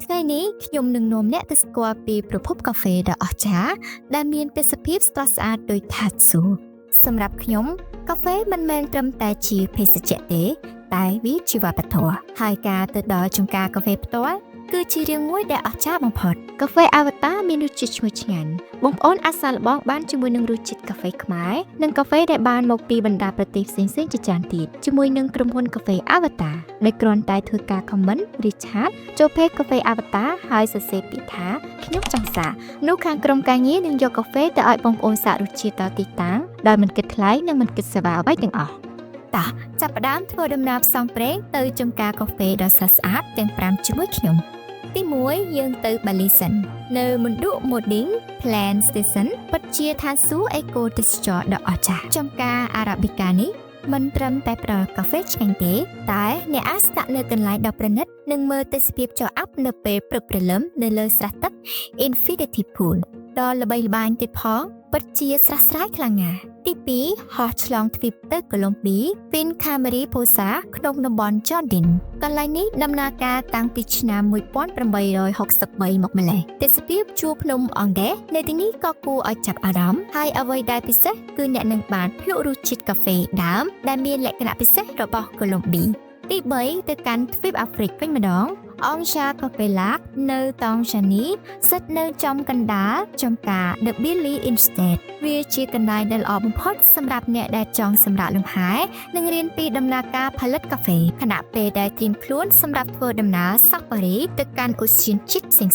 ថ្ងៃនេះខ្ញុំនឹងនាំអ្នកទៅស្គាល់ពីប្រភពកាហ្វេដ៏អស្ចារ្យដែលមានទេសភាពស្រស់ស្អាតដូចថាសួគ៌សម្រាប់ខ្ញុំកាហ្វេមិនមែនត្រឹមតែជាភេសជ្ជៈទេតែវាជាវប្បធម៌ហើយការទៅដល់ចំការកាហ្វេផ្ទាល់គឺជារឿងមួយដែលអស្ចារ្យបំផុតកាហ្វេអាវតាមានរសជាតិឈ្ងុយឆ្ងាញ់បងប្អូនអាចសាកល្បងបានជាមួយនឹងរសជាតិកាហ្វេខ្មែរនិងកាហ្វេដែលបានមកពីបណ្ដាប្រទេសផ្សេងៗជាច្រើនទៀតជាមួយនឹងក្រុមហ៊ុនកាហ្វេអាវតាដែលគ្រាន់តែធ្វើការ comment ឬឆាតចូល page កាហ្វេអាវតាហើយសរសេរពាក្យថាខ្ញុំចង់សាកនោះខាងក្រុមការងារនឹងយកកាហ្វេទៅឲ្យបងប្អូនសាករសជាតិដល់ទីតាំងដោយមិនគិតថ្លៃនិងមិនគិតសេវាអ្វីទាំងអស់តោះចាប់ផ្ដើមធ្វើដំណើរផ្សងព្រេងទៅចំការកាហ្វេដ៏ស្រស់ស្អាតទាំង5ជាមួយខ្ញុំទី1យើងទៅ Balison នៅមណ្ឌល Moding Plan Station ពិតជាឋានសួគ៌អេកូទេសចរណ៍ដ៏អស្ចារ្យចំការ Arabica នេះមិនត្រឹមតែផ្ដល់កាហ្វេឆ្ងាញ់ទេតែអ្នកអាចស្នាក់នៅកន្លែងដ៏ប្រណិតនិងមើលទេសភាពចុះអាប់នៅពេលព្រឹកព្រលឹមនៅលើស្រះទឹក Infinity Pool ដ៏ល្បីល្បាញទៀតផងពិតជាស្រស់ស្រាយខ្លាំងណាស់ទី2ហោះឆ្លងទ្វីបទៅកូឡុំប៊ី Fincamarí Posa ក្នុងតំបន់ Jardin កន្លែងនេះដំណើរការតាំងពីឆ្នាំ1863មកម្ល៉េះទេសភាពជួរភ្នំអង់ដេសនៅទីនេះក៏គួរឲ្យចាប់អារម្មណ៍ហើយអ្វីដែលពិសេសគឺអ្នកនឹងបានភ្លក់រសជាតិកាហ្វេដើមដែលមានលក្ខណៈពិសេសរបស់កូឡុំប៊ីទី3ទៅកាន់ទ្វីបអាហ្វ្រិកវិញម្ដងអង្គការកាហ្វេឡាកនៅតង់ចានីស្ថិតនៅចំកណ្ដាលចំការ The Billy Estate វាជាកន្លែងដែលល្អបំផុតសម្រាប់អ្នកដែលចង់សម្រាកលំហែនិងរៀនពីដំណើរការផលិតកាហ្វេខណៈពេលដែលត្រៀមខ្លួនសម្រាប់ធ្វើដំណើរសាហ្វារីទៅកាន់ឧទ្យានជាតិផ្សេងៗ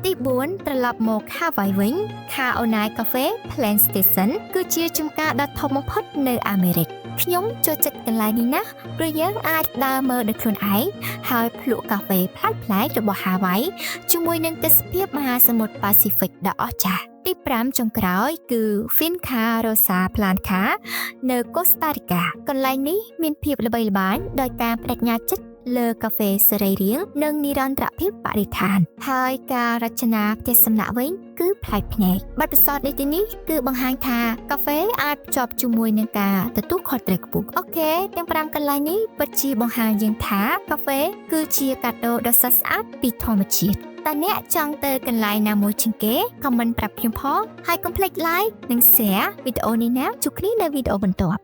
ទី4ត្រឡប់មក Hawaii វិញ Kaonai Cafe Plan Station គឺជាចំការដ៏ធំបំផុតនៅអាមេរិកខ្ញុំចូលចិត្តកន្លែងនេះណាស់ព្រោះយើងអាចដើរមើលដោយខ្លួនឯងហើយភ្លក់កាហ្វេប្លែកៗរបស់ Hawaii ជាមួយនឹងទេសភាពមហាសមុទ្រ Pacific ដ៏អស្ចារ្យទី5ចុងក្រោយគឺ Finca Rosa Blanca នៅ Costa Rica កន្លែងនេះមានភាពល្បីល្បាញដោយការបដិញ្ញាចិត្តលើកាហ្វេសរីរាង្គនិងនិរន្តរភាពបរិស្ថានហើយការរចនាផ្ទះសំណាក់វិញគឺប្លែកភ្នែកបទពិសោធន៍នៃទីនេះគឺបង្ហាញថាកាហ្វេអាចភ្ជាប់ជាមួយនឹងការទទួលខុសត្រូវខ្ពស់អូខេទាំង5កន្លែងនេះពិតជាបង្ហាញយើងថាកាហ្វេគឺជាកាដូដ៏ស្រស់ស្អាតពីធម្មជាតិតើអ្នកចង់ទៅកន្លែងណាមួយជាងគេ comment ប្រាប់ខ្ញុំផងហើយកុំភ្លេច like និង share វីដេអូនេះណាជួបគ្នានៅវីដេអូបន្ទាប់